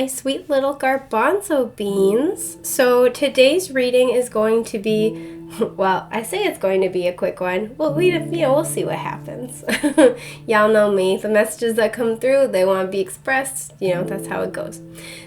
sweet little garbanzo beans. So today's reading is going to be, well, I say it's going to be a quick one. Well, we'll see what happens. Y'all know me. The messages that come through, they want to be expressed. That's how it goes.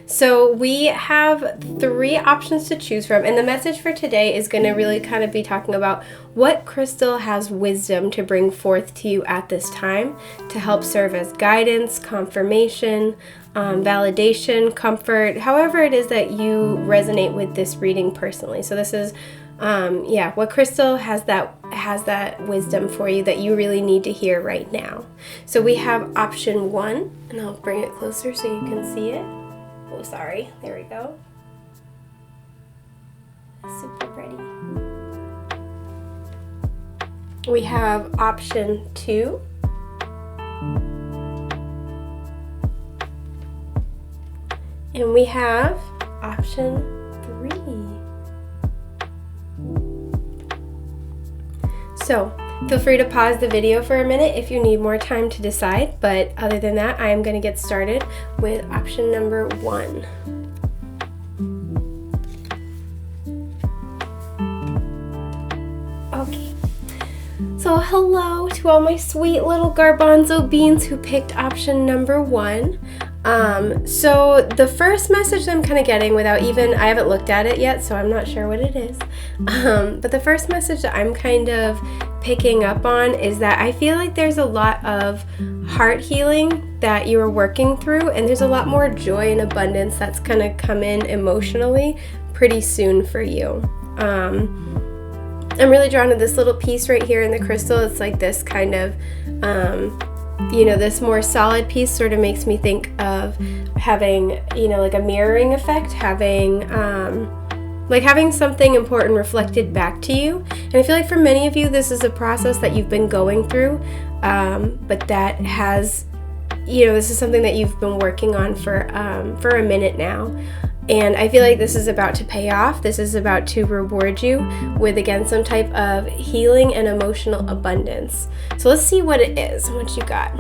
So we have 3 options to choose from, and the message for today is going to really kind of be talking about what crystal has wisdom to bring forth to you at this time to help serve as guidance, confirmation, validation, comfort, however it is that you resonate with this reading personally. So this is what crystal has that wisdom for you that you really need to hear right now. So we have option 1, and I'll bring it closer so you can see it. Oh, sorry. There we go. Super pretty. We have option 2. And we have option 3. So, feel free to pause the video for a minute if you need more time to decide, but other than that, I am going to get started with option number 1. Okay, so hello to all my sweet little garbanzo beans who picked option number 1. So the first message I'm kind of getting I haven't looked at it yet, so I'm not sure what it is. But the first message that I'm kind of picking up on is that I feel like there's a lot of heart healing that you are working through, and there's a lot more joy and abundance that's gonna come in emotionally pretty soon for you. I'm really drawn to this little piece right here in the crystal. It's like this kind of this more solid piece sort of makes me think of having, like a mirroring effect, having something important reflected back to you. And I feel like for many of you, this is a process that you've been going through, but that has, this is something that you've been working on for a minute now. And I feel like this is about to pay off. This is about to reward you with, again, some type of healing and emotional abundance. So let's see what it is, what you got.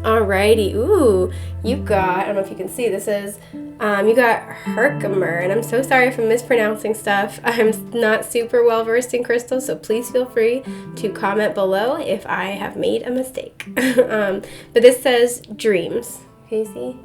Alrighty, ooh, you got, I don't know if you can see, this is, you got Herkimer, and I'm so sorry if I'm mispronouncing stuff. I'm not super well versed in crystals, so please feel free to comment below if I have made a mistake. But this says dreams. Can you see?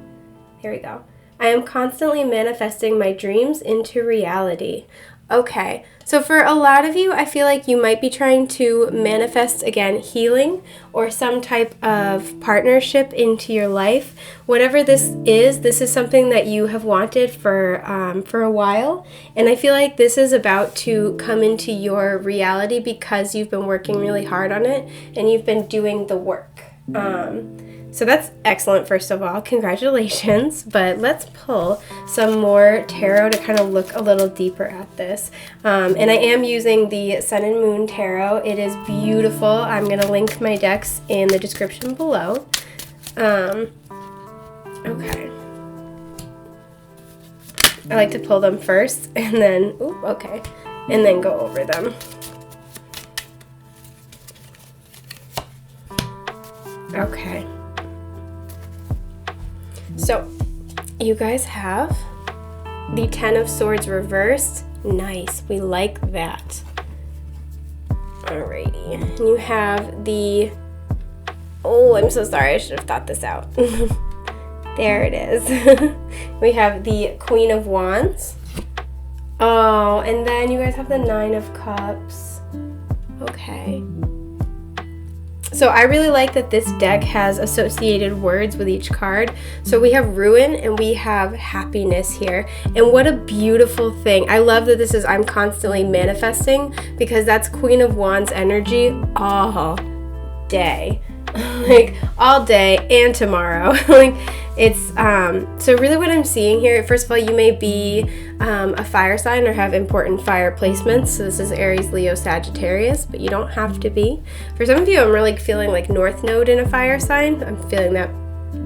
Here we go. I am constantly manifesting my dreams into reality. Okay, so for a lot of you, I feel like you might be trying to manifest, again, healing or some type of partnership into your life. Whatever this is something that you have wanted for a while. And I feel like this is about to come into your reality because you've been working really hard on it and you've been doing the work. So that's excellent, first of all. Congratulations. But let's pull some more tarot to kind of look a little deeper at this. And I am using the Sun and Moon Tarot. It is beautiful. I'm going to link my decks in the description below. Okay. I like to pull them first and then, and then go over them. Okay. So, you guys have the 10 of Swords reversed. Nice, we like that. Alrighty, and you have the, I'm so sorry, I should have thought this out. There it is. We have the Queen of Wands. Oh, and then you guys have the 9 of Cups. Okay. So I really like that this deck has associated words with each card. So we have ruin and we have happiness here. And what a beautiful thing. I love that this is I'm constantly manifesting, because that's Queen of Wands energy all day. Like all day and tomorrow. Like it's so really what I'm seeing here, first of all, you may be a fire sign or have important fire placements. So this is Aries, Leo, Sagittarius, but you don't have to be. For some of you, I'm really feeling like North Node in a fire sign. I'm feeling that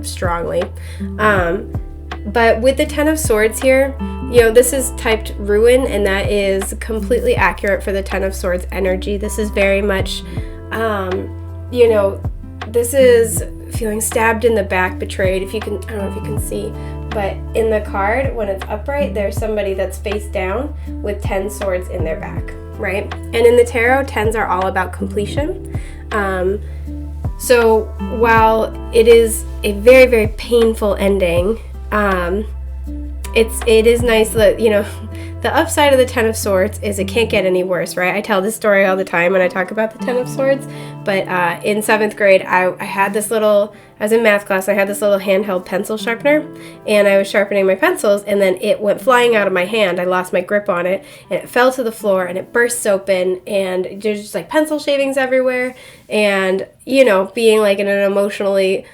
strongly. But with the 10 of Swords here, this is typed ruin, and that is completely accurate for the 10 of Swords energy. This is very much, this is feeling stabbed in the back, betrayed. I don't know if you can see, but in the card, when it's upright, there's somebody that's face down with 10 swords in their back, right? And in the tarot, 10s are all about completion. So while it is a very, very painful ending, it is nice that, you know, the upside of the 10 of Swords is it can't get any worse, right? I tell this story all the time when I talk about the 10 of Swords, but in 7th grade, I had this little, I was in math class, I had this little handheld pencil sharpener, and I was sharpening my pencils, and then it went flying out of my hand. I lost my grip on it, and it fell to the floor, and it bursts open, and there's just like pencil shavings everywhere, and, you know, being like in an emotionally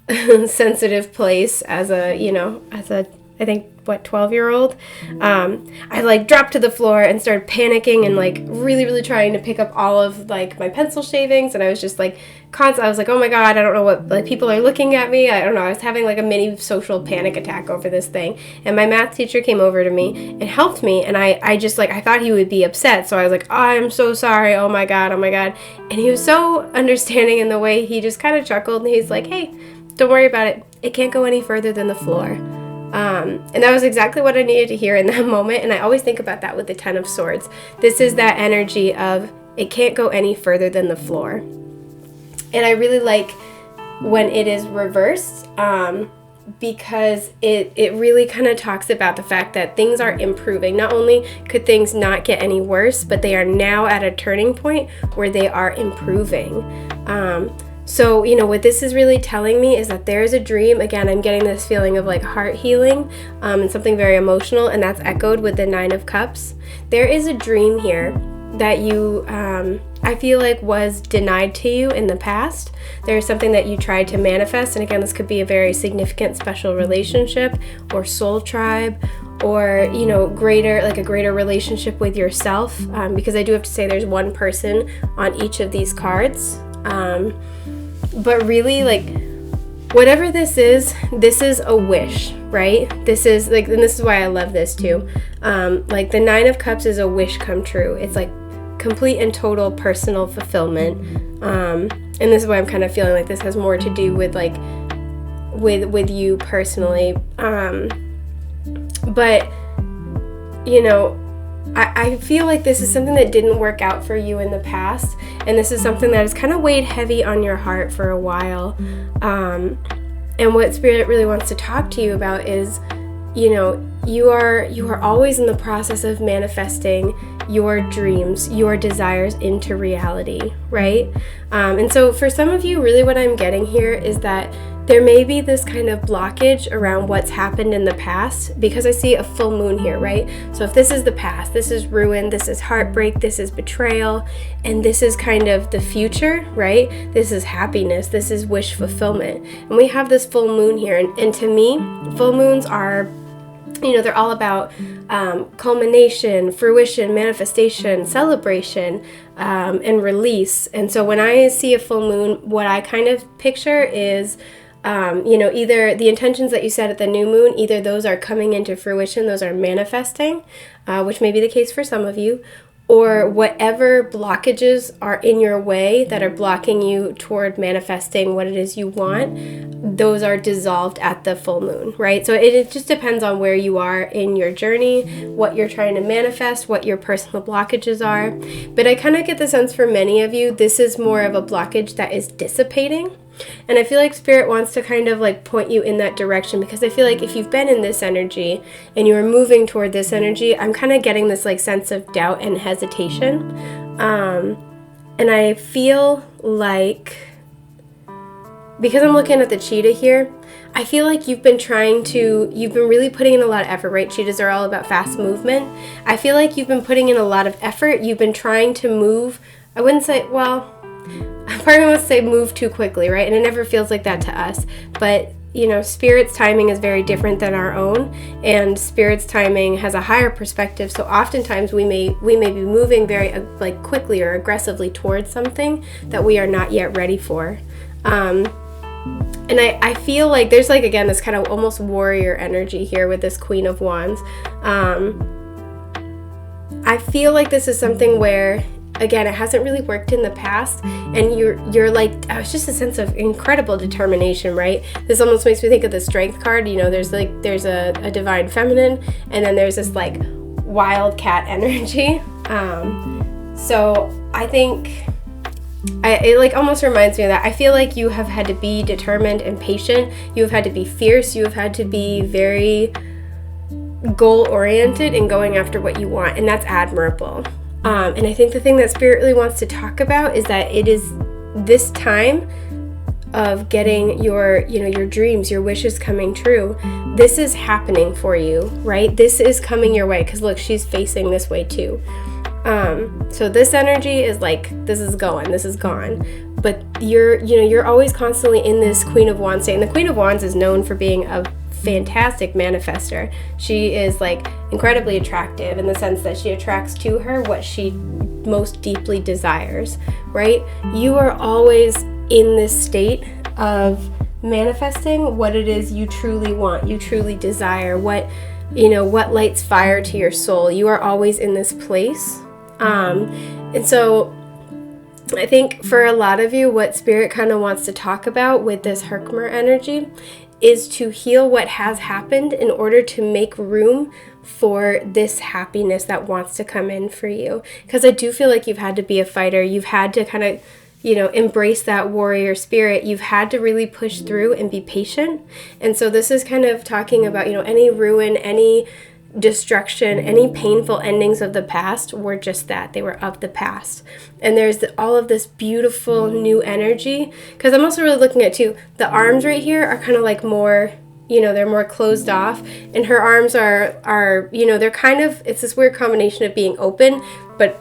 sensitive place as a, you know, I think, 12-year-old, I like dropped to the floor and started panicking and like really, really trying to pick up all of like my pencil shavings, and I was just like I was like, oh my god, I don't know what, like, people are looking at me, I don't know, I was having like a mini social panic attack over this thing, and my math teacher came over to me and helped me, and I just like, I thought he would be upset, so I was like, oh, I'm so sorry, oh my god, and he was so understanding in the way he just kind of chuckled, and he's like, hey, don't worry about it, it can't go any further than the floor. And that was exactly what I needed to hear in that moment, and I always think about that with the 10 of Swords. This is that energy of it can't go any further than the floor. And I really like when it is reversed, because it really kind of talks about the fact that things are improving. Not only could things not get any worse, but they are now at a turning point where they are improving. So, you know, what this is really telling me is that there is a dream. Again, I'm getting this feeling of like heart healing, and something very emotional, and that's echoed with the 9 of Cups. There is a dream here that you, I feel like, was denied to you in the past. There's something that you tried to manifest, and again, this could be a very significant special relationship or soul tribe, or, you know, a greater relationship with yourself, because I do have to say there's one person on each of these cards. But really, like, whatever this is a wish, right? This is like, and this is why I love this too. Like the 9 of Cups is a wish come true. It's like complete and total personal fulfillment. And this is why I'm kind of feeling like this has more to do with like, with you personally. But, you know, I feel like this is something that didn't work out for you in the past, and this is something that has kind of weighed heavy on your heart for a while. And what Spirit really wants to talk to you about is, you know, you are always in the process of manifesting your dreams, your desires into reality, right? And so for some of you, really what I'm getting here is that there may be this kind of blockage around what's happened in the past, because I see a full moon here, right? So if this is the past, this is ruin, this is heartbreak, this is betrayal, and this is kind of the future, right? This is happiness, this is wish fulfillment. And we have this full moon here, and to me, full moons are, you know, they're all about culmination, fruition, manifestation, celebration, and release. And so when I see a full moon, what I kind of picture is, you know, either the intentions that you set at the new moon, either those are coming into fruition, those are manifesting, which may be the case for some of you, or whatever blockages are in your way that are blocking you toward manifesting what it is you want, those are dissolved at the full moon, right? So it just depends on where you are in your journey, what you're trying to manifest, what your personal blockages are. But I kind of get the sense for many of you, this is more of a blockage that is dissipating. And I feel like Spirit wants to kind of like point you in that direction, because I feel like if you've been in this energy and you are moving toward this energy, I'm kind of getting this like sense of doubt and hesitation. And I feel like, because I'm looking at the cheetah here, I feel like you've been really putting in a lot of effort, right? Cheetahs are all about fast movement. I feel like you've been putting in a lot of effort. You've been trying to move, I wouldn't say, well, part of me wants to say move too quickly, right? And it never feels like that to us. But, you know, Spirit's timing is very different than our own, and Spirit's timing has a higher perspective. So oftentimes we may be moving very like quickly or aggressively towards something that we are not yet ready for. And I feel like there's like, again, this kind of almost warrior energy here with this Queen of Wands. I feel like this is something where again, it hasn't really worked in the past, and you're like, it's just a sense of incredible determination, right? This almost makes me think of the strength card. You know, there's a divine feminine, and then there's this like wildcat energy. So I think it like almost reminds me of that. I feel like you have had to be determined and patient. You have had to be fierce. You have had to be very goal-oriented in going after what you want, and that's admirable. And I think the thing that Spirit really wants to talk about is that it is this time of getting your dreams, your wishes coming true. This is happening for you, right? This is coming your way, because look, she's facing this way too. So this energy is like, this is gone, but you're always constantly in this Queen of Wands state. And the Queen of Wands is known for being a fantastic manifester. She is like incredibly attractive in the sense that she attracts to her what she most deeply desires, right? You are always in this state of manifesting what it is you truly want, you truly desire, what lights fire to your soul. You are always in this place. And so I think for a lot of you, what Spirit kind of wants to talk about with this Herkimer energy is to heal what has happened in order to make room for this happiness that wants to come in for you. Because I do feel like you've had to be a fighter. You've had to kind of, embrace that warrior spirit. You've had to really push through and be patient. And so this is kind of talking about, any ruin, any destruction, any painful endings of the past were just that. They were of the past. And there's all of this beautiful new energy. Because I'm also really looking at too, the arms right here are kind of like more, they're more closed off. And her arms are they're kind of, it's this weird combination of being open, but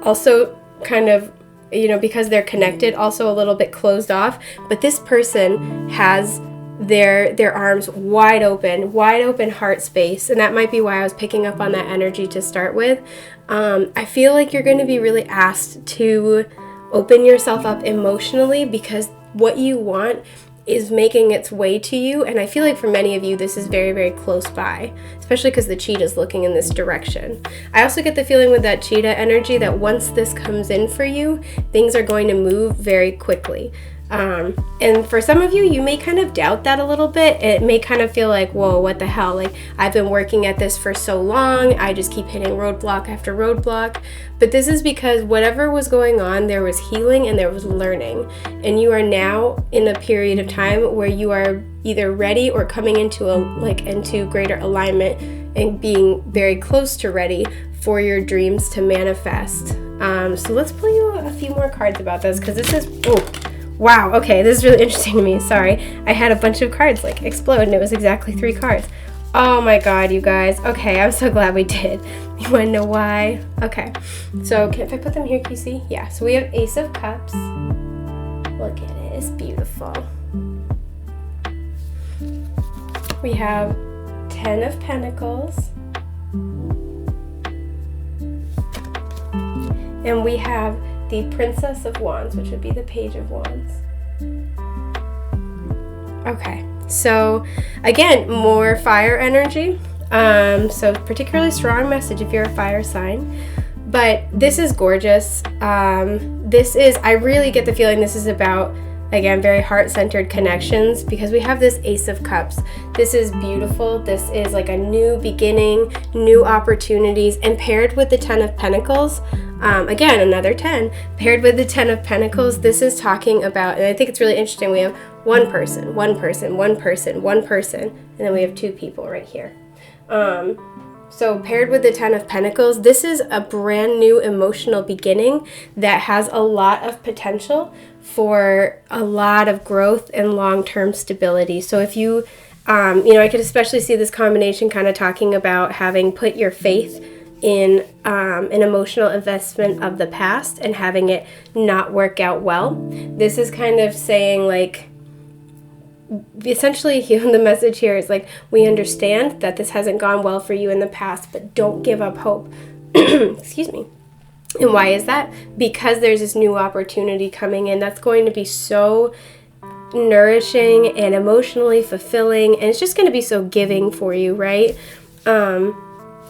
also kind of, because they're connected, also a little bit closed off. But this person has their arms wide open heart space, and that might be why I was picking up on that energy to start with. I feel like you're going to be really asked to open yourself up emotionally, because what you want is making its way to you, and I feel like for many of you this is very, very close by, especially because the cheetah is looking in this direction. I also get the feeling with that cheetah energy that once this comes in for you, things are going to move very quickly. And for some of you, you may kind of doubt that a little bit. It may kind of feel like, whoa, what the hell? Like, I've been working at this for so long. I just keep hitting roadblock after roadblock. But this is because whatever was going on, there was healing and there was learning. And you are now in a period of time where you are either ready or coming into into greater alignment and being very close to ready for your dreams to manifest. So let's pull you a few more cards about this, because this is, wow, okay, this is really interesting to me. Sorry, I had a bunch of cards like explode, and it was exactly 3 cards. Oh my god, you guys. Okay, I'm so glad we did. You want to know why? Okay, so if I put them here, can you see? Yeah, so we have Ace of Cups. Look at it, it's beautiful. We have 10 of Pentacles. And we have the Princess of Wands, which would be the Page of Wands. Okay, so again, more fire energy. So particularly strong message if you're a fire sign. But this is gorgeous. I really get the feeling this is about, again, very heart-centered connections, because we have this Ace of Cups. This is beautiful. This is like a new beginning, new opportunities, and paired with the 10 of Pentacles, again, another 10, paired with the 10 of Pentacles, this is talking about, and I think it's really interesting, we have one person, and then we have 2 people right here. So paired with the 10 of Pentacles, this is a brand new emotional beginning that has a lot of potential for a lot of growth and long-term stability. So if you, I could especially see this combination kind of talking about having put your faith in an emotional investment of the past and having it not work out well. This is kind of saying, like, essentially the message here is like, we understand that this hasn't gone well for you in the past, but don't give up hope. Excuse me. And why is that? Because there's this new opportunity coming in that's going to be so nourishing and emotionally fulfilling, and it's just going to be so giving for you, right?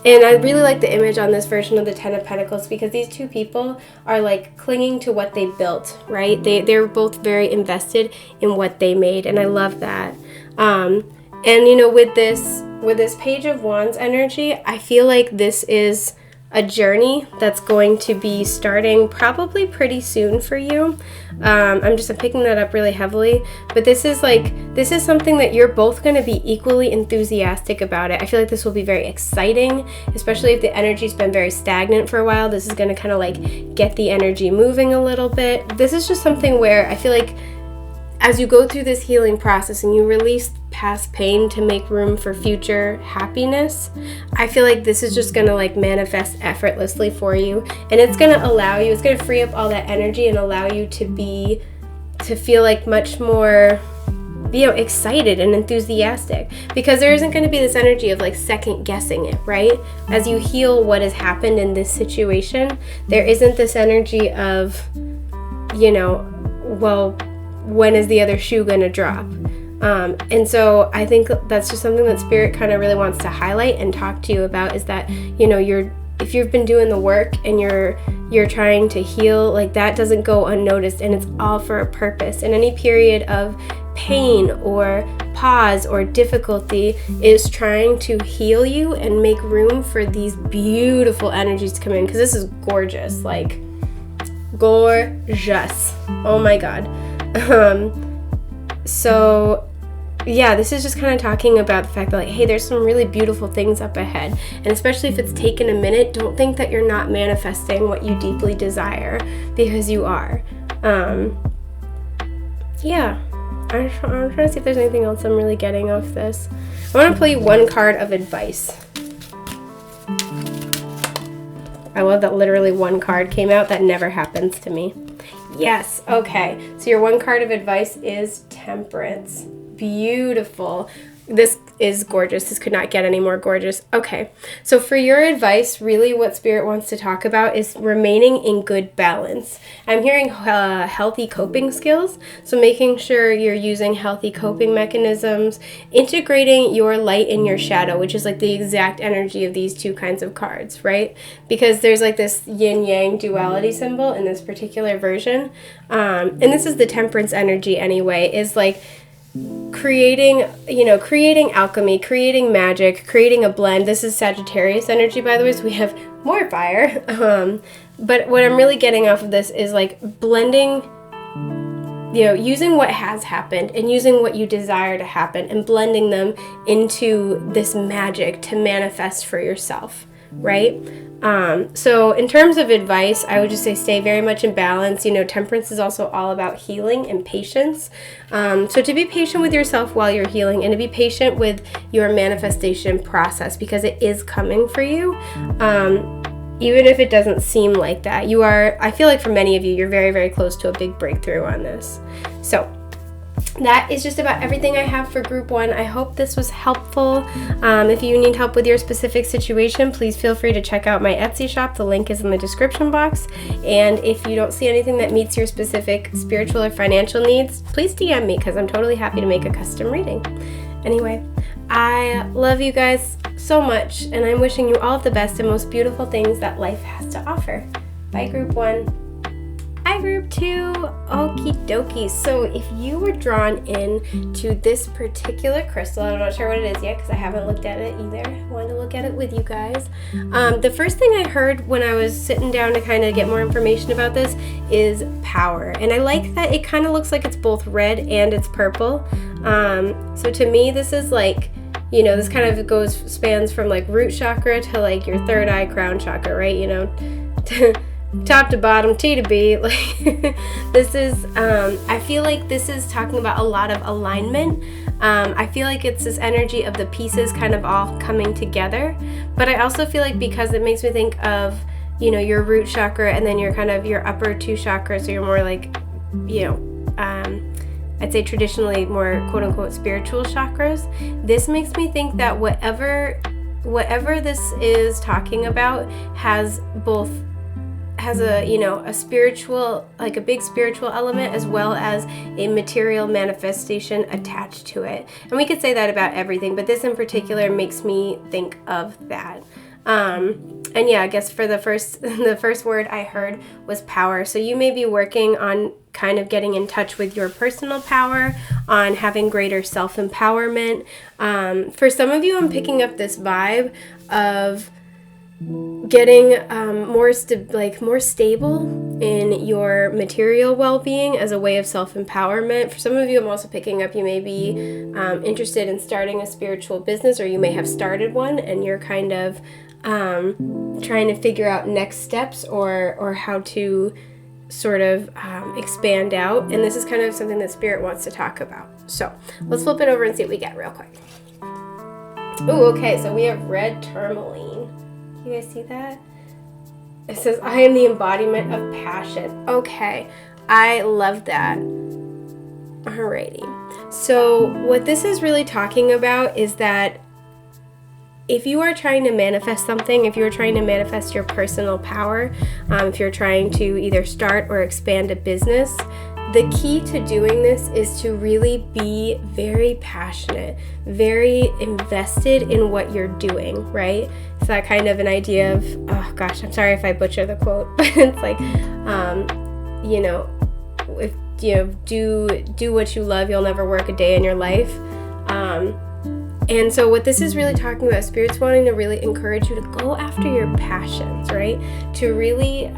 And I really like the image on this version of the Ten of Pentacles because these two people are like clinging to what they built, right? They're both very invested in what they made, and I love that. And you know, with this Page of Wands energy, I feel like this is a journey that's going to be starting probably pretty soon for you. I'm picking that up really heavily, but this is something that you're both going to be equally enthusiastic about it. I feel like this will be very exciting, especially if the energy's been very stagnant for a while. This is going to kind of like get the energy moving a little bit. This is just something where I feel like as you go through this healing process and you release past pain to make room for future happiness, I feel like this is just going to like manifest effortlessly for you, and it's going to free up all that energy and allow you to feel like much more, you know, excited and enthusiastic, because there isn't going to be this energy of like second guessing it, right? As you heal what has happened in this situation, there isn't this energy of, you know, well, when is the other shoe going to drop? And so I think that's just something that Spirit kind of really wants to highlight and talk to you about, is that, you know, if you've been doing the work and you're trying to heal, like that doesn't go unnoticed, and it's all for a purpose. And any period of pain or pause or difficulty is trying to heal you and make room for these beautiful energies to come in, because this is gorgeous, like gorgeous. Oh my God. So yeah, this is just kind of talking about the fact that like, hey, there's some really beautiful things up ahead. And especially if it's taken a minute, don't think that you're not manifesting what you deeply desire, because you are. Yeah, I'm trying to see if there's anything else I'm really getting off this. I want to play one card of advice. I love that literally one card came out. That never happens to me. Yes, okay. So your one card of advice is Temperance. Beautiful. This is gorgeous. This could not get any more gorgeous. Okay, so for your advice, really what Spirit wants to talk about is remaining in good balance. I'm hearing healthy coping skills, so making sure you're using healthy coping mechanisms, integrating your light and your shadow, which is like the exact energy of these two kinds of cards, right? Because there's like this yin-yang duality symbol in this particular version, and this is the Temperance energy anyway, is like creating alchemy, creating magic, creating a blend. This is Sagittarius energy, by the way, so we have more fire. But what I'm really getting off of this is like blending, you know, using what has happened and using what you desire to happen and blending them into this magic to manifest for yourself, right? So in terms of advice, I would just say stay very much in balance. You know, Temperance is also all about healing and patience. So to be patient with yourself while you're healing, and to be patient with your manifestation process, because it is coming for you. Even if it doesn't seem like that, I feel like for many of you, you're very, very close to a big breakthrough on this. So that is just about everything I have for group 1. I hope this was helpful. If you need help with your specific situation, please feel free to check out my Etsy shop. The link is in the description box. And if you don't see anything that meets your specific spiritual or financial needs, please DM me, because I'm totally happy to make a custom reading. Anyway, I love you guys so much, and I'm wishing you all of the best and most beautiful things that life has to offer. Bye, group 1. Hi, group 2. Okie dokie. So if you were drawn in to this particular crystal, I'm not sure what it is yet because I haven't looked at it either. I wanted to look at it with you guys. The first thing I heard when I was sitting down to kind of get more information about this is power. And I like that it kind of looks like it's both red and it's purple. So to me, this is like, you know, this kind of spans from like root chakra to like your third eye crown chakra, right? You know, top to bottom, T to B. Like this is, I feel like this is talking about a lot of alignment. I feel like it's this energy of the pieces kind of all coming together. But I also feel like, because it makes me think of, you know, your root chakra and then your kind of your upper 2 chakras, so you're more like, you know, I'd say traditionally more quote unquote spiritual chakras. This makes me think that whatever this is talking about has a, you know, a spiritual, like a big spiritual element, as well as a material manifestation attached to it. And we could say that about everything, but this in particular makes me think of that. And yeah, I guess for the first word I heard was power. So you may be working on kind of getting in touch with your personal power, on having greater self-empowerment. For some of you, I'm picking up this vibe of getting more stable in your material well-being as a way of self-empowerment. For some of you, I'm also picking up you may be interested in starting a spiritual business, or you may have started one and you're kind of trying to figure out next steps or how to sort of expand out. And this is kind of something that Spirit wants to talk about. So let's flip it over and see what we get real quick. Oh, okay, so we have red tourmaline. You guys see that? It says, I am the embodiment of passion. Okay, I love that. Alrighty. So what this is really talking about is that if you are trying to manifest something, if you're trying to manifest your personal power, if you're trying to either start or expand a business, the key to doing this is to really be very passionate, very invested in what you're doing, right? It's that kind of an idea of, oh gosh, I'm sorry if I butcher the quote, but it's like, if do what you love, you'll never work a day in your life. And so what this is really talking about, Spirit's wanting to really encourage you to go after your passions, right? To really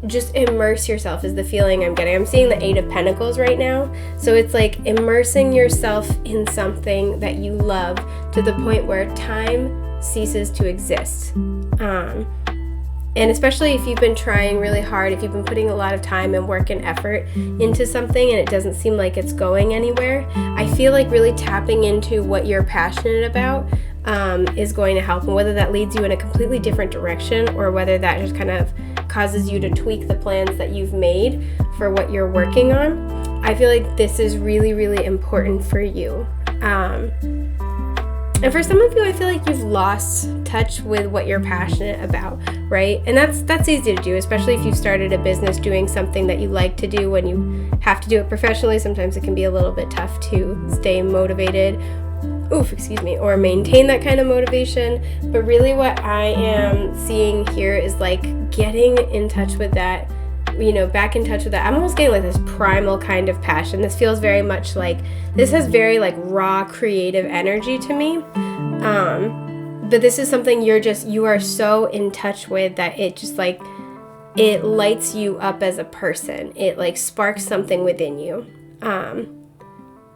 just immerse yourself is the feeling I'm getting. I'm seeing the 8 of Pentacles right now. So it's like immersing yourself in something that you love to the point where time ceases to exist. And especially if you've been trying really hard, if you've been putting a lot of time and work and effort into something and it doesn't seem like it's going anywhere, I feel like really tapping into what you're passionate about is going to help. And whether that leads you in a completely different direction or whether that just kind of causes you to tweak the plans that you've made for what you're working on, I feel like this is really, really important for you. And for some of you, I feel like you've lost touch with what you're passionate about, right? And that's easy to do, especially if you've started a business doing something that you like to do. When you have to do it professionally, sometimes it can be a little bit tough to stay motivated, or maintain that kind of motivation. But really what I am seeing here is like getting in touch with that, back in touch with that. I'm almost getting like this primal kind of passion. This feels very much like, this has very like raw creative energy to me. But this is something you are so in touch with that it just like, it lights you up as a person. It like sparks something within you.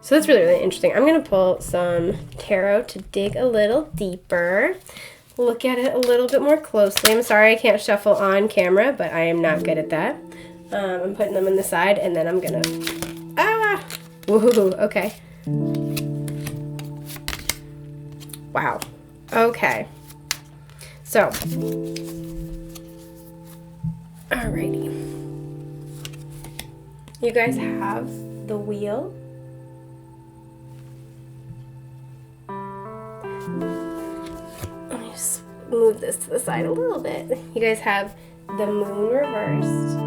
So that's really, really interesting. I'm going to pull some tarot to dig a little deeper. Look at it a little bit more closely. I'm sorry I can't shuffle on camera, but I am not good at that. I'm putting them in the side, and then I'm gonna, woohoo, okay. Wow, okay. So, alrighty. You guys have the Wheel. Let me just move this to the side a little bit. You guys have the Moon reversed.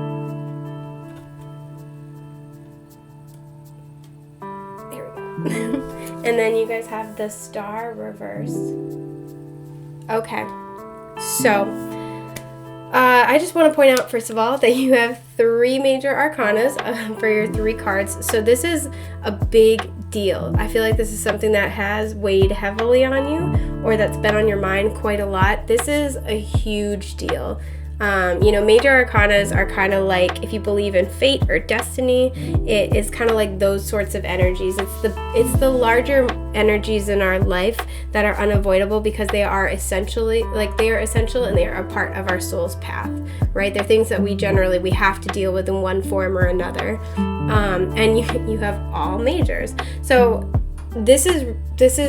There we go. And then you guys have the Star reversed. Okay. So, I just want to point out, first of all, that you have 3 major arcanas for your 3 cards. So this is a big deal. I feel like this is something that has weighed heavily on you, or that's been on your mind quite a lot. This is a huge deal. Major arcanas are kind of like, if you believe in fate or destiny, it is kind of like those sorts of energies. It's the larger energies in our life that are unavoidable because they are essential and they are a part of our soul's path, right? They're things that we have to deal with in one form or another. And you have all majors. So this is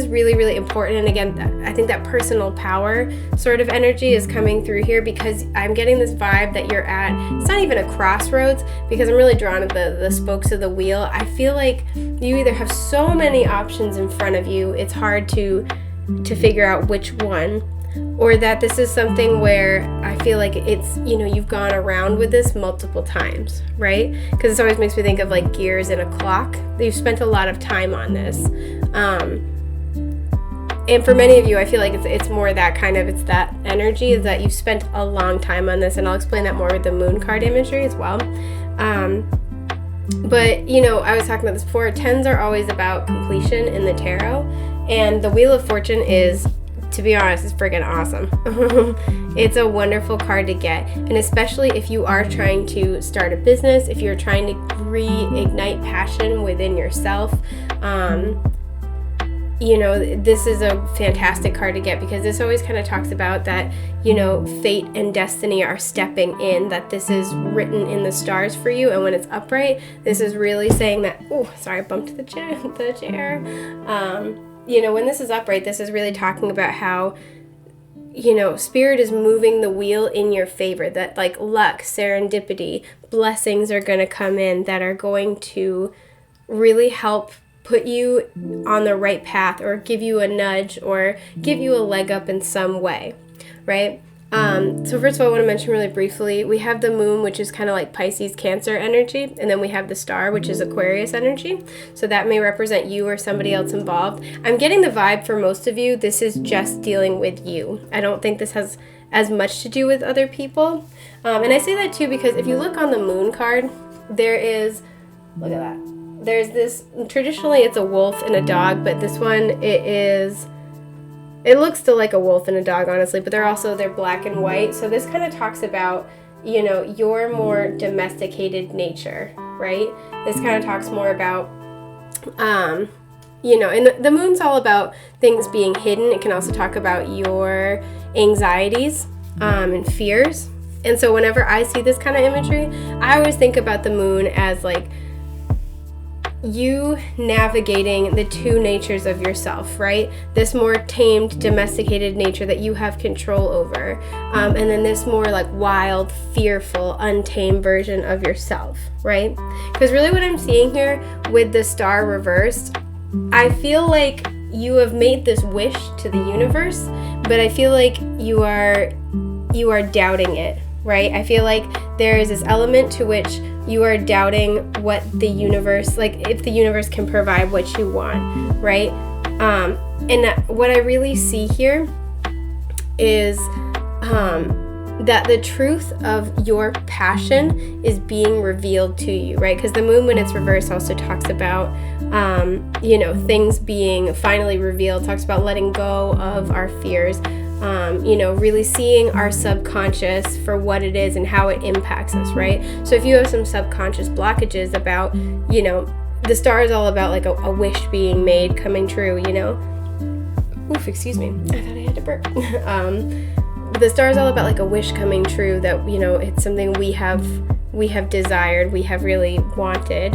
really, really important. And again, I think that personal power sort of energy is coming through here because I'm getting this vibe that you're at, it's not even a crossroads, because I'm really drawn to the spokes of the wheel. I feel like you either have so many options in front of you, it's hard to figure out which one, or that this is something where I feel like it's, you've gone around with this multiple times, right? Because this always makes me think of like gears in a clock. You've spent a lot of time on this. and for many of you, I feel like it's more that kind of, it's that energy is that you've spent a long time on this, and I'll explain that more with the moon card imagery as well. But, you know, I was talking about this before, 10s are always about completion in the tarot, and the Wheel of Fortune is, to be honest, is friggin' awesome. It's a wonderful card to get, and especially if you are trying to start a business, if you're trying to reignite passion within yourself, you know, this is a fantastic card to get, because this always kind of talks about that, you know, fate and destiny are stepping in, that this is written in the stars for you, and when it's upright, this is really saying that, oh, sorry, I bumped the chair. You know, when this is upright, this is really talking about how, you know, spirit is moving the wheel in your favor, that like luck, serendipity, blessings are going to come in that are going to really help put you on the right path, or give you a nudge, or give you a leg up in some way, right? So first of all, I want to mention really briefly, we have the moon, which is kind of like Pisces, Cancer energy, and then we have the star, which is Aquarius energy. So that may represent you or somebody else involved. I'm getting the vibe for most of you, this is just dealing with you. I don't think this has as much to do with other people. And I say that too because if you look on the moon card, there is, look at that. There's this, traditionally it's a wolf and a dog, but this one, it looks still like a wolf and a dog, honestly, but they're black and white. So this kind of talks about, you know, your more domesticated nature, right? This kind of talks more about, you know, and the moon's all about things being hidden. It can also talk about your anxieties and fears. And so whenever I see this kind of imagery, I always think about the moon as like you navigating the two natures of yourself, right? This more tamed, domesticated nature that you have control over, and then this more like wild, fearful, untamed version of yourself, right? Because really what I'm seeing here with the star reversed, I feel like you have made this wish to the universe, but I feel like you are doubting it, right? I feel like there is this element to which you are doubting what the universe, like if the universe can provide what you want, right? And what I really see here is that the truth of your passion is being revealed to you, right? Because the moon, when it's reversed, also talks about, you know, things being finally revealed, talks about letting go of our fears, you know, really seeing our subconscious for what it is and how it impacts us, right? So if you have some subconscious blockages about, you know, the star is all about like a wish being made, coming true, you know? Oof, excuse me. I thought I had to burp. The star is all about like a wish coming true, that, you know, it's something we have desired, we have really wanted.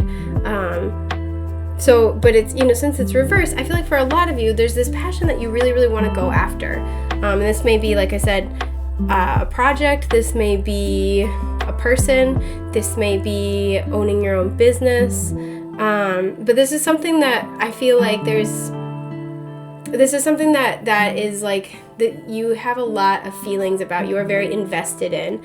So, but it's, you know, since it's reversed, I feel like for a lot of you, there's this passion that you really, really want to go after. And this may be, like I said, a project, this may be a person, this may be owning your own business. But this is something that I feel like this is something that is like, that you have a lot of feelings about, you are very invested in.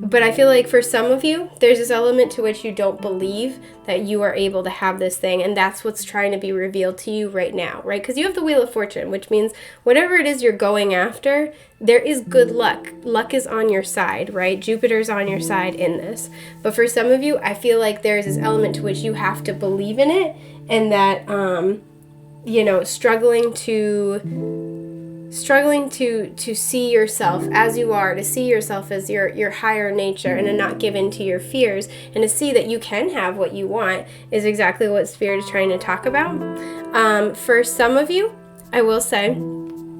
But I feel like for some of you, there's this element to which you don't believe that you are able to have this thing, and that's what's trying to be revealed to you right now, right? Because you have the Wheel of Fortune, which means whatever it is you're going after, there is good luck. Luck is on your side, right? Jupiter's on your side in this. But for some of you, I feel like there's this element to which you have to believe in it, and that, you know, struggling to see yourself as you are, to see yourself as your higher nature, and to not give in to your fears, and to see that you can have what you want, is exactly what Spirit is trying to talk about. For some of you, I will say,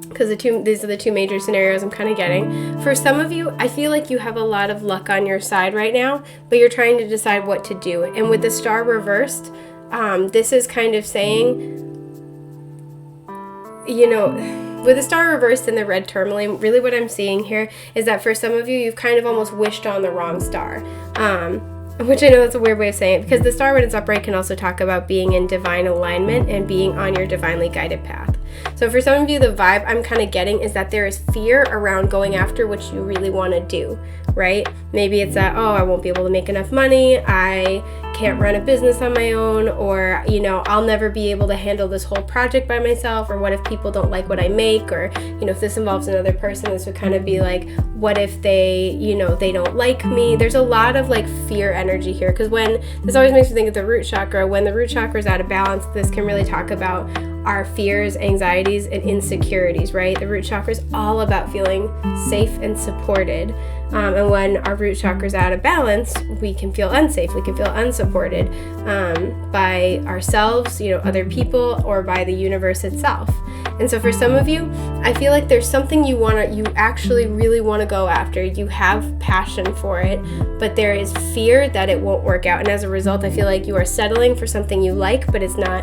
because these are the two major scenarios I'm kind of getting. For some of you, I feel like you have a lot of luck on your side right now, but you're trying to decide what to do. And with the star reversed, this is kind of saying, you know, with the star reversed in the red tourmaline, really what I'm seeing here is that for some of you, you've kind of almost wished on the wrong star. Which I know that's a weird way of saying it, because the star when it's upright can also talk about being in divine alignment and being on your divinely guided path. So for some of you, the vibe I'm kind of getting is that there is fear around going after what you really want to do, right? Maybe it's that, oh, I won't be able to make enough money, I can't run a business on my own, or, you know, I'll never be able to handle this whole project by myself, or what if people don't like what I make, or, you know, if this involves another person, this would kind of be like, what if they, you know, they don't like me? There's a lot of like fear energy here, because when, this always makes me think of the root chakra, when the root chakra is out of balance, this can really talk about our fears, anxieties, and insecurities, right? The root chakra is all about feeling safe and supported. And when our root chakra is out of balance, we can feel unsafe, we can feel unsupported by ourselves, you know, other people, or by the universe itself. And so for some of you, I feel like there's something you actually really want to go after. You have passion for it, but there is fear that it won't work out. And as a result, I feel like you are settling for something you like, but it's not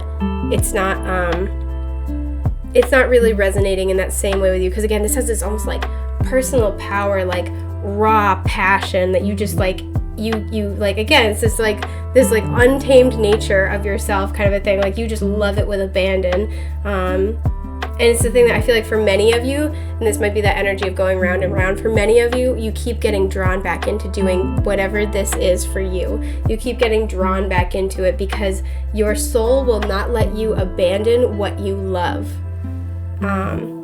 really resonating in that same way with you. Because again, this has this almost like personal power, like raw passion that you just like, you like, again, it's this like untamed nature of yourself kind of a thing. Like you just love it with abandon. And it's the thing that I feel like for many of you, and this might be that energy of going round and round, for many of you, you keep getting drawn back into doing whatever this is for you. You keep getting drawn back into it because your soul will not let you abandon what you love.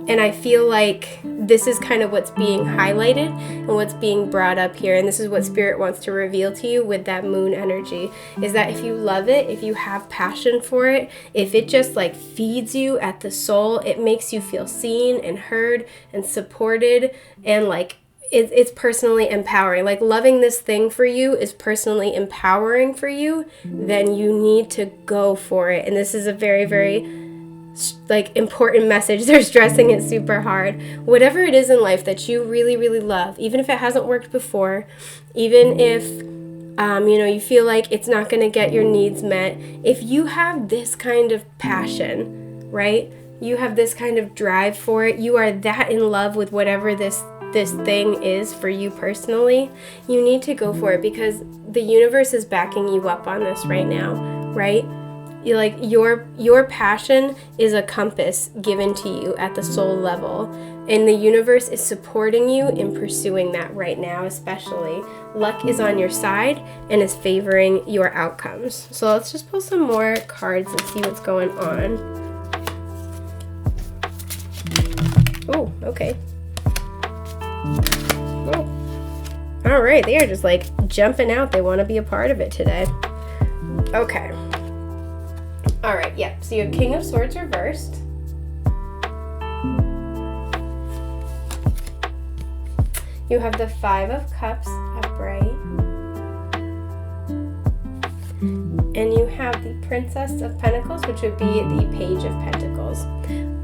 And I feel like this is kind of what's being highlighted and what's being brought up here. And this is what Spirit wants to reveal to you with that moon energy, is that if you love it, if you have passion for it, if it just like feeds you at the soul, it makes you feel seen and heard and supported, and like it's personally empowering. Like loving this thing for you is personally empowering for you, then you need to go for it. And this is a very, very like important message. They're stressing it super hard. Whatever it is in life that you really, really love, even if it hasn't worked before, even if you know, you feel like it's not going to get your needs met, if you have this kind of passion, right? You have this kind of drive for it, you are that in love with whatever this thing is for you personally, you need to go for it, because the universe is backing you up on this right now, right? Like your passion is a compass given to you at the soul level, and the universe is supporting you in pursuing that right now. Especially luck is on your side and is favoring your outcomes. So let's just pull some more cards and see what's going on. Oh, okay. Oh. All right, they are just like jumping out. They want to be a part of it today. Okay. All right, yeah, so you have King of Swords reversed. You have the Five of Cups upright. And you have the Princess of Pentacles, which would be the Page of Pentacles.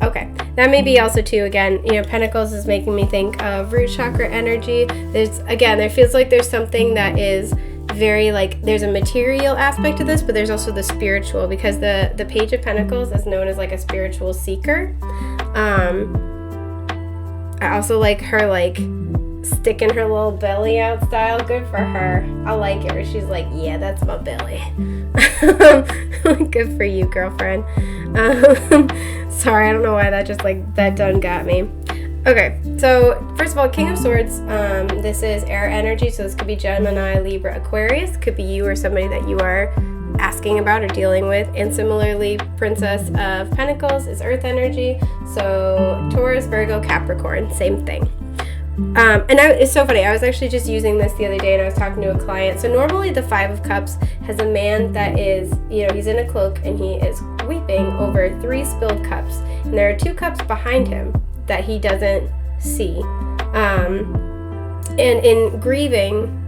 Okay, that may be also too, again, you know, Pentacles is making me think of root chakra energy. There feels like there's something that is very like, there's a material aspect to this, but there's also the spiritual, because the Page of Pentacles is known as like a spiritual seeker. I also like her like sticking her little belly out style. Good for her. I like it where she's like, yeah, that's my belly. Good for you, girlfriend. Sorry, I don't know why that just like that done got me. Okay, so first of all, King of Swords, this is air energy, so this could be Gemini, Libra, Aquarius, could be you or somebody that you are asking about or dealing with. And similarly, Princess of Pentacles is earth energy, so Taurus, Virgo, Capricorn, same thing. It's so funny, I was actually just using this the other day and I was talking to a client. So normally the Five of Cups has a man that is, you know, he's in a cloak and he is weeping over 3 spilled cups. And there are 2 cups behind him that he doesn't see. And in grieving,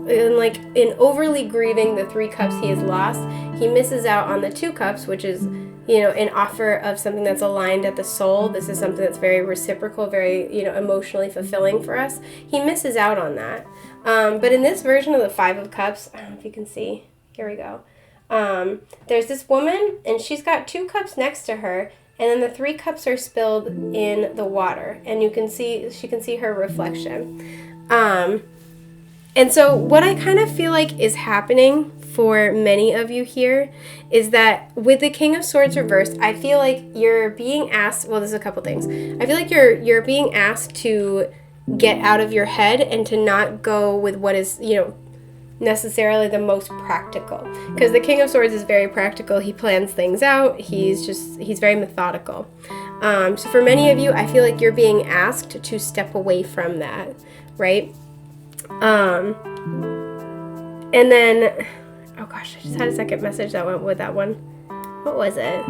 in overly grieving the 3 cups he has lost, he misses out on the 2 cups, which is, you know, an offer of something that's aligned at the soul. This is something that's very reciprocal, very, you know, emotionally fulfilling for us. He misses out on that. But in this version of the Five of Cups, I don't know if you can see, here we go. There's this woman and she's got 2 cups next to her, and then the 3 cups are spilled in the water, and she can see her reflection. And so what I kind of feel like is happening for many of you here is that with the King of Swords reversed, I feel like you're being asked, well, there's a couple things. I feel like you're being asked to get out of your head and to not go with what is, necessarily the most practical. Because the King of Swords is very practical. He plans things out. He's very methodical. So for many of you, I feel like you're being asked to step away from that, right? And then, oh gosh, I just had a second message that went with that one. What was it?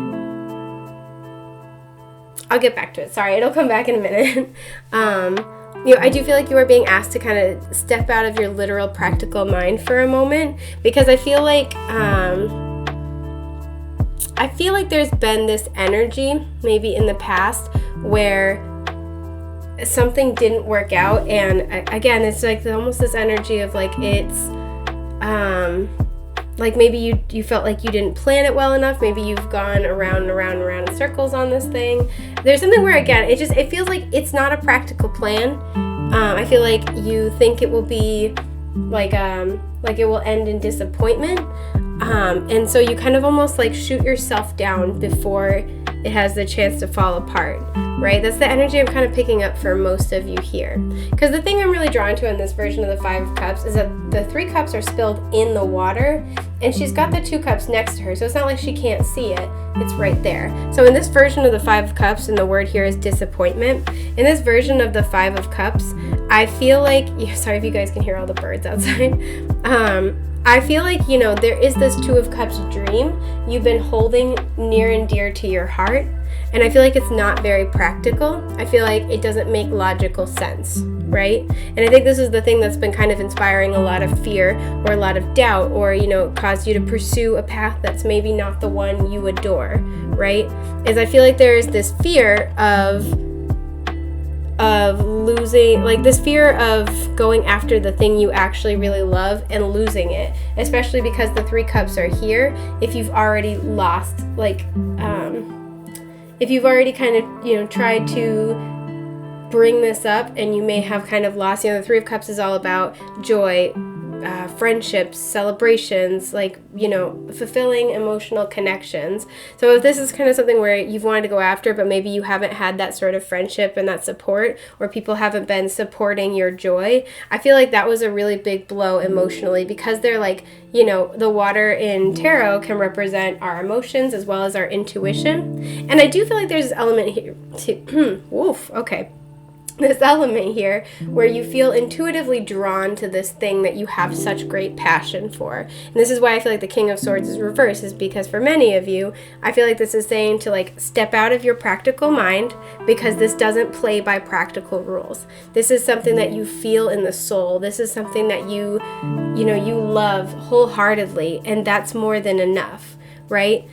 I'll get back to it. Sorry, it'll come back in a minute. I do feel like you are being asked to kind of step out of your literal practical mind for a moment, because I feel like there's been this energy maybe in the past where something didn't work out, and again, it's like almost this energy of like it's like maybe you felt like you didn't plan it well enough. Maybe you've gone around and around and around in circles on this thing. There's something where, again, it feels like it's not a practical plan. I feel like you think it will be like it will end in disappointment. And so you kind of almost like shoot yourself down before it has the chance to fall apart, right? That's the energy I'm kind of picking up for most of you here. Because the thing I'm really drawn to in this version of the Five of Cups is that the 3 cups are spilled in the water, and she's got the 2 cups next to her, so it's not like she can't see it. It's right there. So in this version of the Five of Cups, and the word here is disappointment, in this version of the Five of Cups, I feel like, sorry if you guys can hear all the birds outside, I feel like, there is this 2 of Cups dream you've been holding near and dear to your heart, and I feel like it's not very practical. I feel like it doesn't make logical sense, right? And I think this is the thing that's been kind of inspiring a lot of fear or a lot of doubt, or, caused you to pursue a path that's maybe not the one you adore, right? Is I feel like there is this fear of losing, like this fear of going after the thing you actually really love and losing it, especially because the 3 cups are here. If you've already lost, if you've already kind of, tried to bring this up and you may have kind of lost, the 3 of Cups is all about joy, friendships, celebrations, fulfilling emotional connections. So if this is kind of something where you've wanted to go after, but maybe you haven't had that sort of friendship and that support, or people haven't been supporting your joy, I feel like that was a really big blow emotionally, because they're like, the water in tarot can represent our emotions as well as our intuition. And I do feel like there's this element here this element here where you feel intuitively drawn to this thing that you have such great passion for. And this is why I feel like the King of Swords is reversed, is because for many of you, I feel like this is saying to step out of your practical mind, because this doesn't play by practical rules. This is something that you feel in the soul. This is something that you love wholeheartedly, and that's more than enough, right?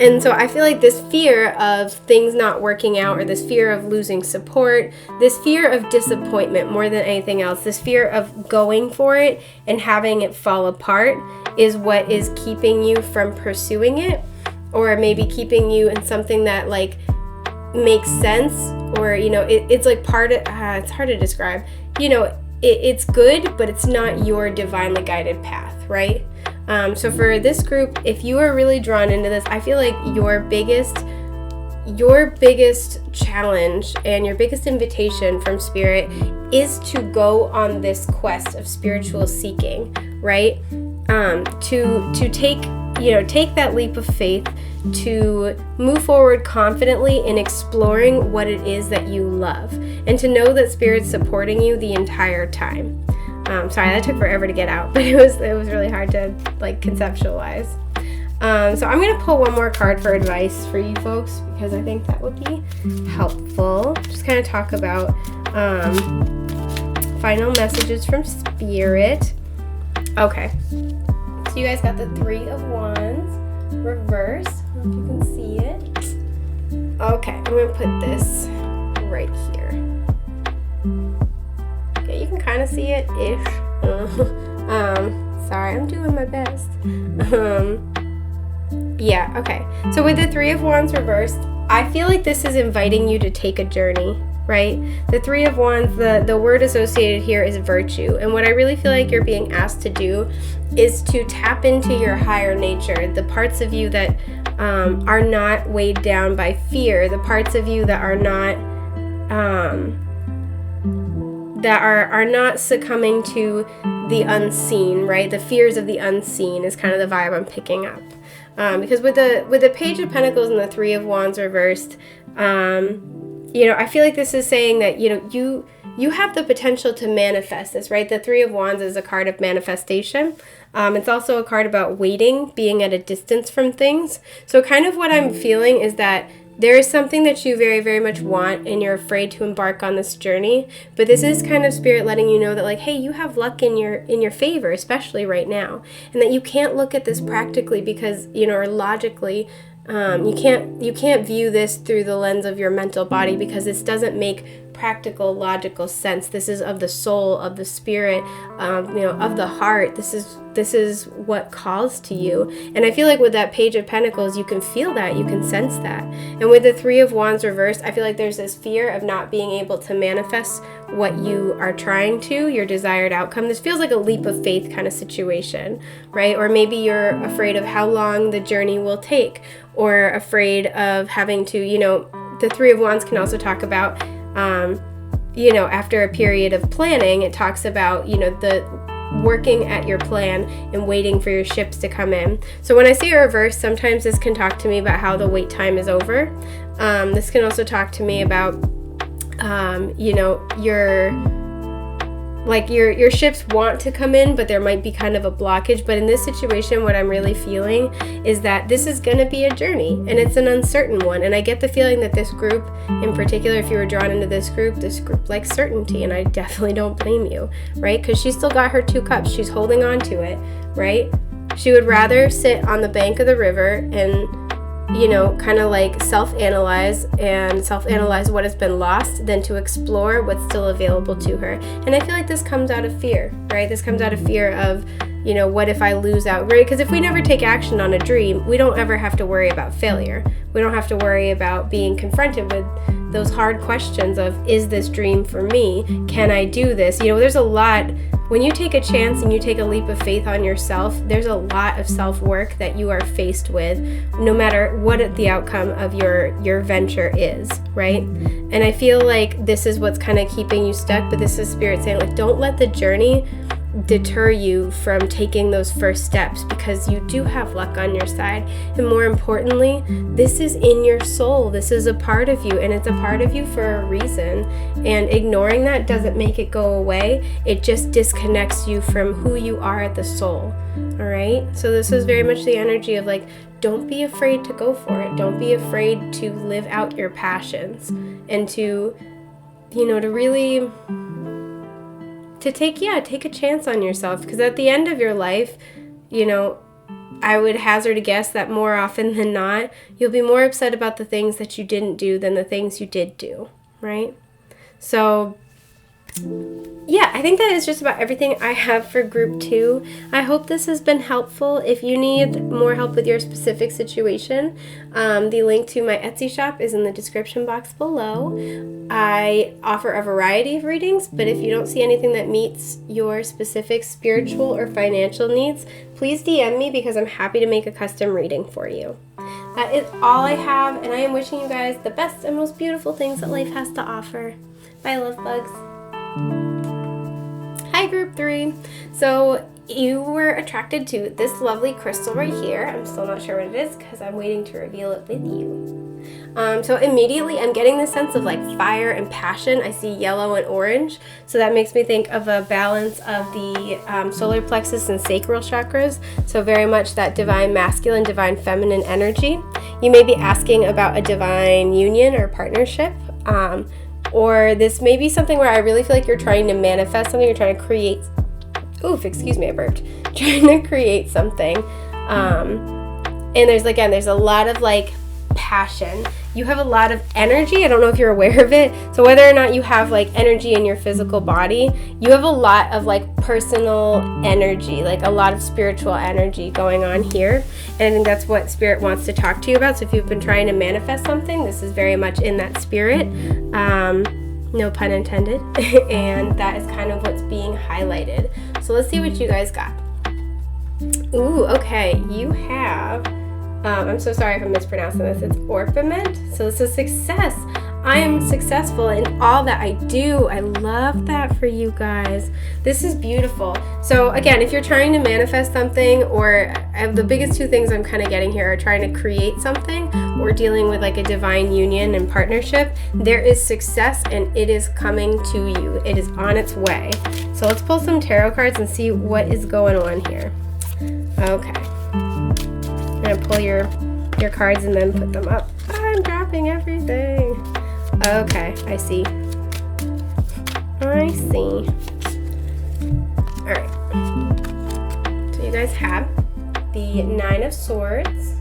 And so I feel like this fear of things not working out, or this fear of losing support, this fear of disappointment more than anything else, this fear of going for it and having it fall apart is what is keeping you from pursuing it, or maybe keeping you in something that makes sense, or, it's like part of, it's hard to describe, it's good, but it's not your divinely guided path, right? So for this group, if you are really drawn into this, I feel like your biggest challenge and your biggest invitation from Spirit is to go on this quest of spiritual seeking, right? To take that leap of faith, to move forward confidently in exploring what it is that you love, and to know that Spirit's supporting you the entire time. Sorry, that took forever to get out, but it was really hard to conceptualize. So I'm going to pull one more card for advice for you folks, because I think that would be helpful. Just kind of talk about final messages from Spirit. Okay, so you guys got the 3 of Wands reversed. I don't know if you can see it. Okay, I'm going to put this right here. You can kind of see it ish. Sorry, I'm doing my best. Okay. So with the 3 of Wands reversed, I feel like this is inviting you to take a journey, right? The Three of Wands, the word associated here is virtue. And what I really feel like you're being asked to do is to tap into your higher nature, the parts of you that are not weighed down by fear, the parts of you that are not succumbing to the unseen, right? The fears of the unseen is kind of the vibe I'm picking up. Because with the Page of Pentacles and the Three of Wands reversed, I feel like this is saying that, you have the potential to manifest this, right? The Three of Wands is a card of manifestation. It's also a card about waiting, being at a distance from things. So kind of what I'm feeling is that there is something that you very, very much want and you're afraid to embark on this journey. But this is kind of spirit letting you know that, like, hey, you have luck in your favor, especially right now. And that you can't look at this practically because, or logically. You can't view this through the lens of your mental body because this doesn't make practical, logical sense. This is of the soul, of the spirit, of the heart. This is what calls to you. And I feel like with that Page of Pentacles, you can feel that, you can sense that. And with the Three of Wands reversed, I feel like there's this fear of not being able to manifest what you are trying to, your desired outcome. This feels like a leap of faith kind of situation, right? Or maybe you're afraid of how long the journey will take, or afraid of having to, the Three of Wands can also talk about, after a period of planning, it talks about, the working at your plan and waiting for your ships to come in. So when I see a reverse, sometimes this can talk to me about how the wait time is over. This can also talk to me about, your ships want to come in, but there might be kind of a blockage. But in this situation, what I'm really feeling is that this is going to be a journey, and it's an uncertain one. And I get the feeling that this group, in particular, if you were drawn into this group likes certainty, and I definitely don't blame you, right? Because she's still got her 2 cups. She's holding on to it, right? She would rather sit on the bank of the river and kind of like self-analyze what has been lost than to explore what's still available to her. And I feel like this comes out of fear, right? This comes out of fear of, what if I lose out, right? Because if we never take action on a dream, we don't ever have to worry about failure. We don't have to worry about being confronted with those hard questions of, is this dream for me? Can I do this? There's a lot. When you take a chance and you take a leap of faith on yourself, there's a lot of self-work that you are faced with, no matter what the outcome of your venture is, right? And I feel like this is what's kind of keeping you stuck, but this is spirit saying, like, don't let the journey deter you from taking those first steps, because you do have luck on your side. And more importantly, this is in your soul. This is a part of you, and it's a part of you for a reason. And ignoring that doesn't make it go away. It just disconnects you from who you are at the soul. All right? So this is very much the energy of, like, don't be afraid to go for it. Don't be afraid to live out your passions and to really take a chance on yourself. Because at the end of your life, I would hazard a guess that more often than not, you'll be more upset about the things that you didn't do than the things you did do, right? So yeah, I think that is just about everything I have for group 2. I hope this has been helpful. If you need more help with your specific situation, the link to my Etsy shop is in the description box below. I offer a variety of readings, but if you don't see anything that meets your specific spiritual or financial needs, please DM me, because I'm happy to make a custom reading for you. That is all I have, and I am wishing you guys the best and most beautiful things that life has to offer. Bye, love bugs. Hi, group 3. So you were attracted to this lovely crystal right here. I'm still not sure what it is because I'm waiting to reveal it with you. So immediately I'm getting this sense of like fire and passion. I see yellow and orange. So that makes me think of a balance of the solar plexus and sacral chakras. So very much that divine masculine, divine feminine energy. You may be asking about a divine union or partnership. Or this may be something where I really feel like you're trying to manifest something. You're trying to create. Oof, excuse me, I burped. Trying to create something. And there's a lot of like passion. You have a lot of energy. I don't know if you're aware of it. So whether or not you have like energy in your physical body, you have a lot of like personal energy, like a lot of spiritual energy going on here. And I think that's what spirit wants to talk to you about. So if you've been trying to manifest something, this is very much in that spirit. no pun intended, and that is kind of what's being highlighted. So let's see what you guys got. Ooh, okay, you have, I'm so sorry if I'm mispronouncing this, it's orpiment. So this is success. I am successful in all that I do. I love that for you guys. This is beautiful. So again, if you're trying to manifest something, or the biggest two things I'm kind of getting here are trying to create something or dealing with like a divine union and partnership, there is success and it is coming to you. It is on its way. So let's pull some tarot cards and see what is going on here. Okay. I'm going to pull your cards and then put them up. I'm dropping everything. Okay, I see. Alright. So you guys have the 9 of Swords.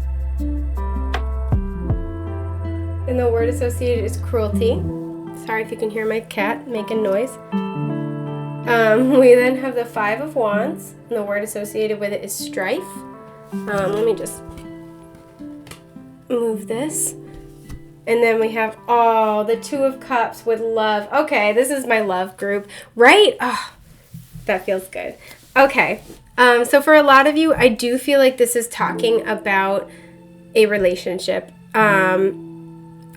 And the word associated is cruelty. Sorry if you can hear my cat making noise. We then have the 5 of Wands. And the word associated with it is strife. Let me just move this. And then we have, the 2 of Cups with love. Okay, this is my love group, right? Oh, that feels good. Okay, so for a lot of you, I do feel like this is talking about a relationship.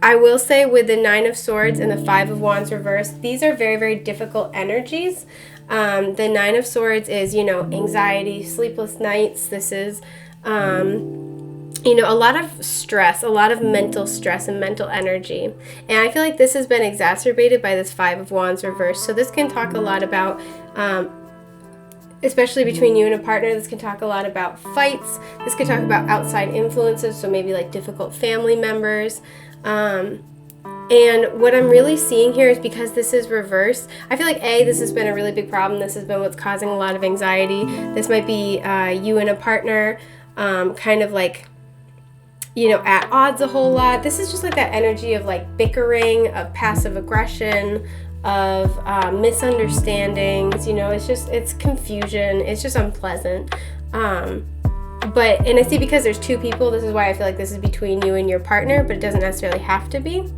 I will say with the 9 of Swords and the 5 of Wands reversed, these are very, very difficult energies. The 9 of Swords is, anxiety, sleepless nights. This is, a lot of stress, a lot of mental stress and mental energy. And I feel like this has been exacerbated by this 5 of Wands reversed. So this can talk a lot about, especially between you and a partner, this can talk a lot about fights. This could talk about outside influences, so maybe like difficult family members. And what I'm really seeing here is because this is reversed, I feel like this has been a really big problem. This has been what's causing a lot of anxiety. This might be you and a partner kind of like, at odds a whole lot. This is just like that energy of like bickering, of passive aggression, of misunderstandings. It's confusion. It's just unpleasant. And I see because there's 2 people, this is why I feel like this is between you and your partner, but it doesn't necessarily have to be.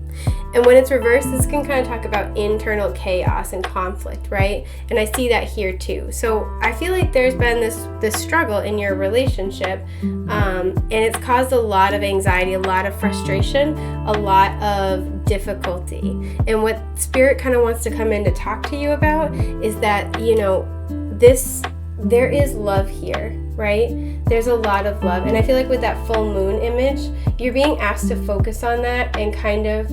And when it's reversed, this can kind of talk about internal chaos and conflict, right? And I see that here too. So I feel like there's been this struggle in your relationship, and it's caused a lot of anxiety, a lot of frustration, a lot of difficulty. And what Spirit kind of wants to come in to talk to you about is that, there is love here, right? There's a lot of love. And I feel like with that full moon image, you're being asked to focus on that and kind of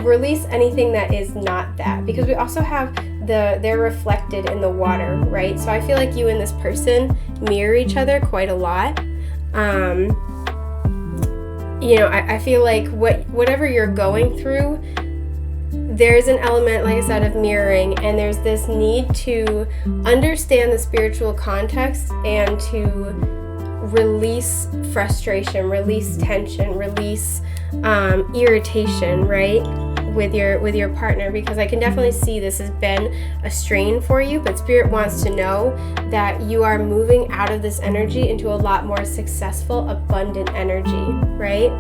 release anything that is not that. Because we also have they're reflected in the water, right? So I feel like you and this person mirror each other quite a lot. I feel like whatever you're going through, there's an element, like I said, of mirroring, and there's this need to understand the spiritual context and to release frustration, release tension, release irritation, right, with your partner, because I can definitely see this has been a strain for you, but Spirit wants to know that you are moving out of this energy into a lot more successful, abundant energy, right?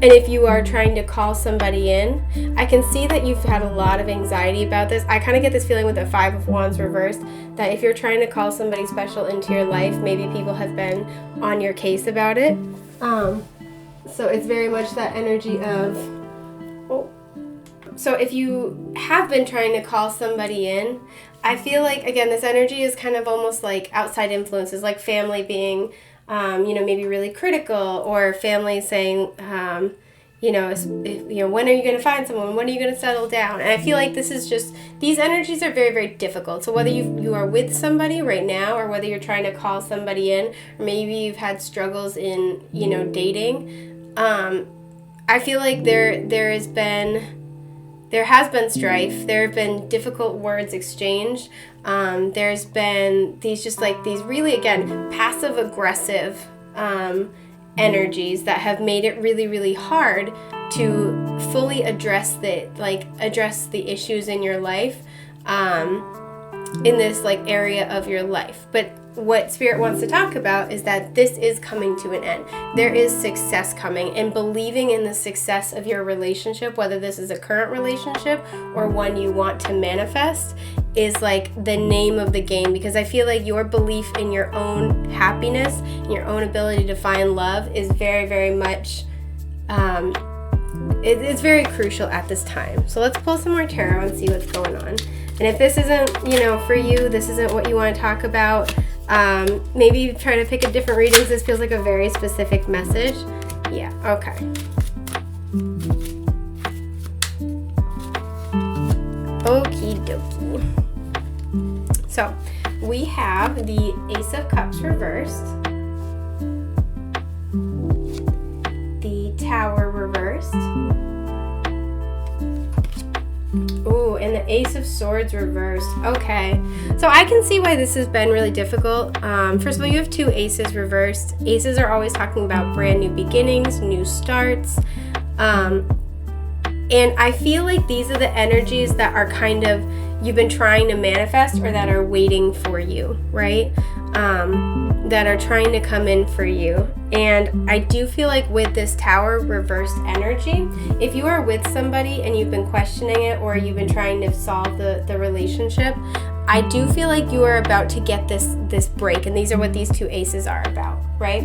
And if you are trying to call somebody in, I can see that you've had a lot of anxiety about this. I kind of get this feeling with the 5 of Wands reversed, that if you're trying to call somebody special into your life, maybe people have been on your case about it. So it's very much that energy of, so if you have been trying to call somebody in, I feel like, again, this energy is kind of almost like outside influences, like family being, maybe really critical, or family saying, when are you going to find someone? When are you going to settle down? And I feel like this is just, these energies are very, very difficult. So whether you are with somebody right now, or whether you're trying to call somebody in, or maybe you've had struggles in, dating, I feel like there has been strife. There have been difficult words exchanged. There's been these really, again, passive aggressive energies that have made it really, really hard to fully address the issues in your life, in this area of your life. But what Spirit wants to talk about is that this is coming to an end. There is success coming, and believing in the success of your relationship, whether this is a current relationship or one you want to manifest, is like the name of the game, because I feel like your belief in your own happiness and your own ability to find love is very, very much, it's very crucial at this time. So let's pull some more tarot and see what's going on. And if this isn't, for you, this isn't what you want to talk about, maybe try to pick a different reading. This feels like a very specific message. Yeah, okay. Okie dokie. So, we have the Ace of Cups reversed, the Tower reversed, ooh, and the Ace of Swords reversed. Okay, so I can see why this has been really difficult. First of all, you have two aces reversed. Aces are always talking about brand new beginnings, new starts. And I feel like these are the energies that are kind of, you've been trying to manifest, or that are waiting for you, right? That are trying to come in for you. And I do feel like with this Tower reversed energy, if you are with somebody and you've been questioning it, or you've been trying to solve the relationship, I do feel like you are about to get this break. And these are what these two aces are about, right?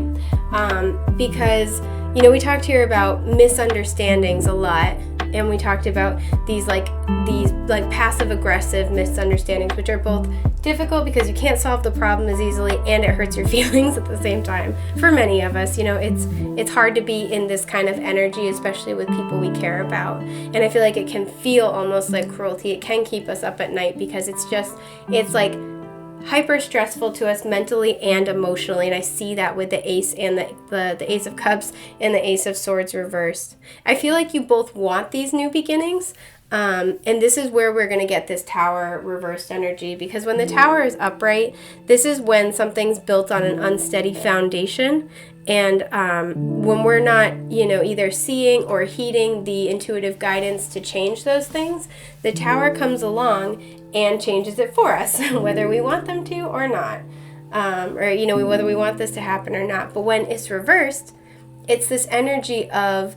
Because, we talked here about misunderstandings a lot. And we talked about these passive aggressive misunderstandings, which are both difficult because you can't solve the problem as easily, and it hurts your feelings at the same time. For many of us, it's hard to be in this kind of energy, especially with people we care about. And I feel like it can feel almost like cruelty. It can keep us up at night because it's like hyper stressful to us mentally and emotionally, and I see that with the Ace and the Ace of Cups and the Ace of Swords reversed. I feel like you both want these new beginnings, and this is where we're going to get this Tower reversed energy, because when the Tower is upright, this is when something's built on an unsteady foundation, and when we're not, either seeing or heeding the intuitive guidance to change those things, the Tower comes along and changes it for us, whether we want them to or not, or whether we want this to happen or not. But when it's reversed, it's this energy of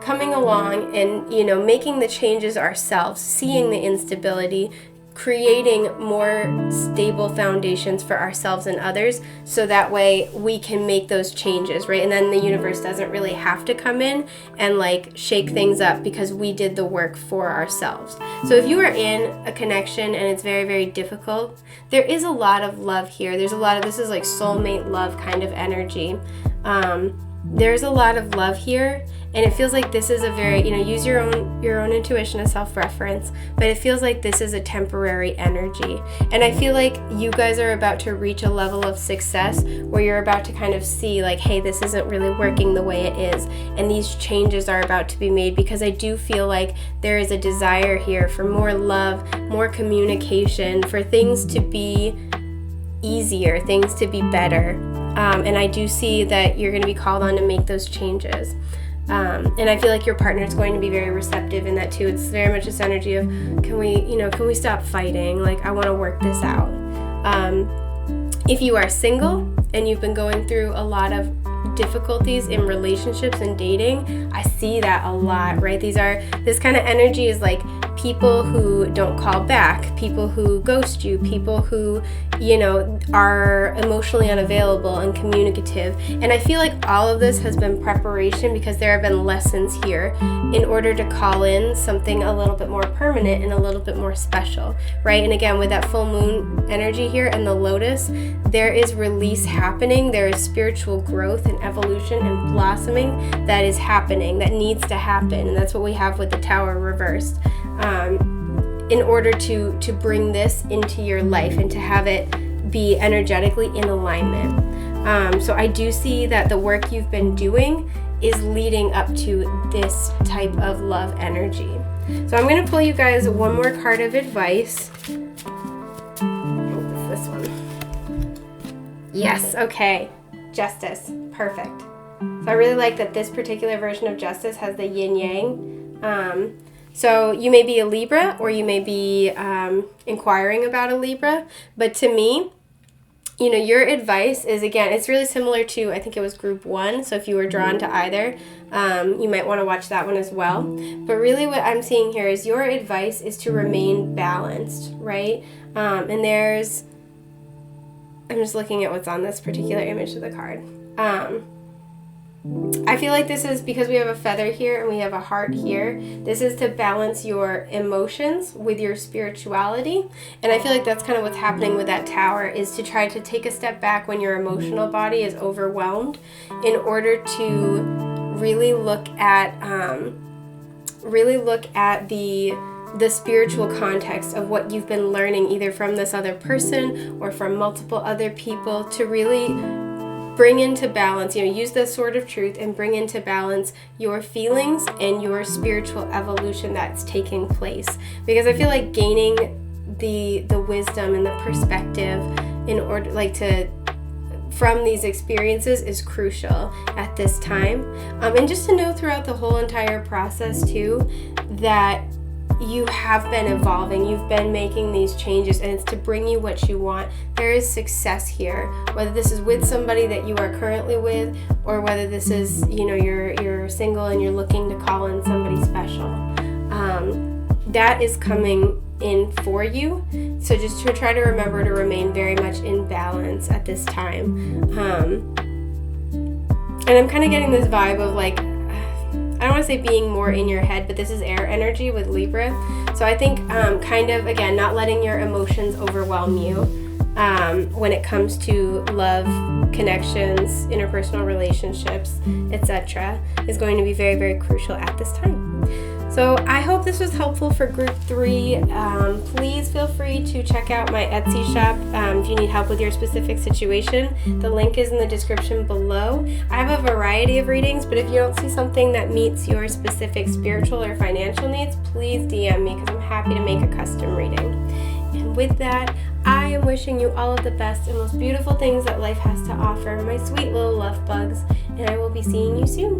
coming along and making the changes ourselves, seeing the instability, creating more stable foundations for ourselves and others, so that way we can make those changes, right? And then the universe doesn't really have to come in and shake things up, because we did the work for ourselves. So if you are in a connection and it's very, very difficult, there is a lot of love here. There's a lot of, this is like soulmate love kind of energy. There's a lot of love here, and it feels like this is a very, use your own intuition as self-reference, but it feels like this is a temporary energy. And I feel like you guys are about to reach a level of success where you're about to kind of see hey, this isn't really working the way it is, and these changes are about to be made, because I do feel like there is a desire here for more love, more communication, for things to be easier, things to be better. And I do see that you're going to be called on to make those changes. And I feel like your partner is going to be very receptive in that too. It's very much this energy of, can we stop fighting? I want to work this out. If you are single and you've been going through a lot of difficulties in relationships and dating, I see that a lot, right? This kind of energy is people who don't call back, people who ghost you, people who, are emotionally unavailable and communicative. And I feel like all of this has been preparation, because there have been lessons here in order to call in something a little bit more permanent and a little bit more special, right? And again, with that full moon energy here and the lotus, there is release happening. There is spiritual growth and evolution and blossoming that is happening, that needs to happen. And that's what we have with the Tower reversed. In order to bring this into your life and to have it be energetically in alignment. So I do see that the work you've been doing is leading up to this type of love energy. So I'm going to pull you guys one more card of advice. Oh, it's this one. Yes, okay. Justice. Perfect. So I really like that this particular version of Justice has the yin-yang. So you may be a Libra, or you may be inquiring about a Libra, but to me, your advice is, again, it's really similar to, I think it was group 1. So if you were drawn to either, you might want to watch that one as well. But really what I'm seeing here is your advice is to remain balanced, right? And I'm just looking at what's on this particular image of the card. I feel like this is because we have a feather here and we have a heart here. This is to balance your emotions with your spirituality. And I feel like that's kind of what's happening with that tower, is to try to take a step back when your emotional body is overwhelmed in order to really look at the spiritual context of what you've been learning, either from this other person or from multiple other people, to really bring into balance, use the sword of truth and bring into balance your feelings and your spiritual evolution that's taking place. Because I feel like gaining the wisdom and the perspective in order, from these experiences is crucial at this time. And just to know throughout the whole entire process too, that you have been evolving, you've been making these changes, and it's to bring you what you want. There is success here, whether this is with somebody that you are currently with, or whether this is, you're single and you're looking to call in somebody special. That is coming in for you. So just to try to remember to remain very much in balance at this time. And I'm kind of getting this vibe of I don't want to say being more in your head, but this is air energy with Libra. So I think kind of, again, not letting your emotions overwhelm you when it comes to love, connections, interpersonal relationships, etc. is going to be very, very crucial at this time. So I hope this was helpful for group 3. Please feel free to check out my Etsy shop if you need help with your specific situation. The link is in the description below. I have a variety of readings, but if you don't see something that meets your specific spiritual or financial needs, please DM me, because I'm happy to make a custom reading. And with that, I am wishing you all of the best and most beautiful things that life has to offer, my sweet little love bugs, and I will be seeing you soon.